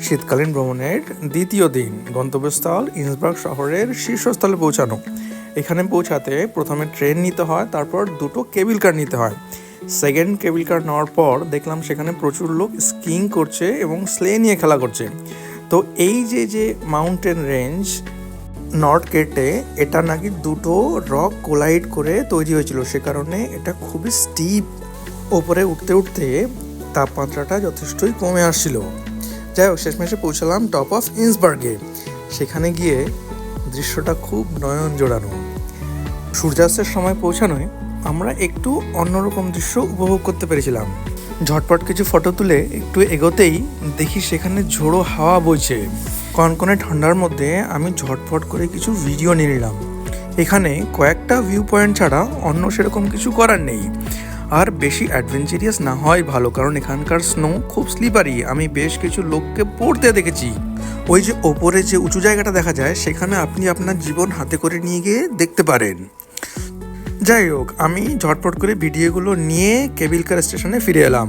শীতকালীন ভ্রমণের দ্বিতীয় দিন, গন্তব্যস্থল ইন্সবার্গ শহরের শীর্ষস্থলে পৌঁছানো। এখানে পৌঁছাতে প্রথমে ট্রেন নিতে হয়, তারপর দুটো কেবিল কার নিতে হয়। সেকেন্ড কেবিল কার নেওয়ার পর দেখলাম সেখানে প্রচুর লোক স্কিইং করছে এবং স্লে নিয়ে খেলা করছে। তো এই যে মাউন্টেন রেঞ্জ নর্থ গেটে, এটা নাকি দুটো রক কোলাইড করে তৈরি হয়েছিল, সে কারণে এটা খুবই স্টিপ। ওপরে উঠতে উঠতে তাপমাত্রাটা যথেষ্টই কমে আসছিল। যাই হোক, শেষমেশে পৌঁছালাম টপ অফ ইন্সবার্গে। সেখানে গিয়ে দৃশ্যটা খুব নয়ন জোড়ানো। সূর্যাস্তের সময় পৌঁছানোয় আমরা একটু অন্যরকম দৃশ্য উপভোগ করতে পেরেছিলাম। ঝটপট কিছু ফটো তুলে একটু এগোতেই দেখি সেখানে ঝোড়ো হাওয়া বইছে। কনকনে ঠান্ডার মধ্যে আমি ঝটপট করে কিছু ভিডিও নিয়ে নিলাম। এখানে কয়েকটা ভিউ পয়েন্ট ছাড়া অন্য সেরকম কিছু করার নেই। আর বেশি অ্যাডভেঞ্চারিয়াস না হয় ভালো, কারণ এখানকার স্নো খুব স্লিপারি। আমি বেশ কিছু লোককে পড়তে দেখেছি। ওই যে ওপরে যে উঁচু জায়গাটা দেখা যায়, সেখানে আপনি আপনার জীবন হাতে করে নিয়ে গিয়ে দেখতে পারেন। যাই হোক, আমি ঝটপট করে ভিডিওগুলো নিয়ে কেবিল কার স্টেশনে ফিরে এলাম।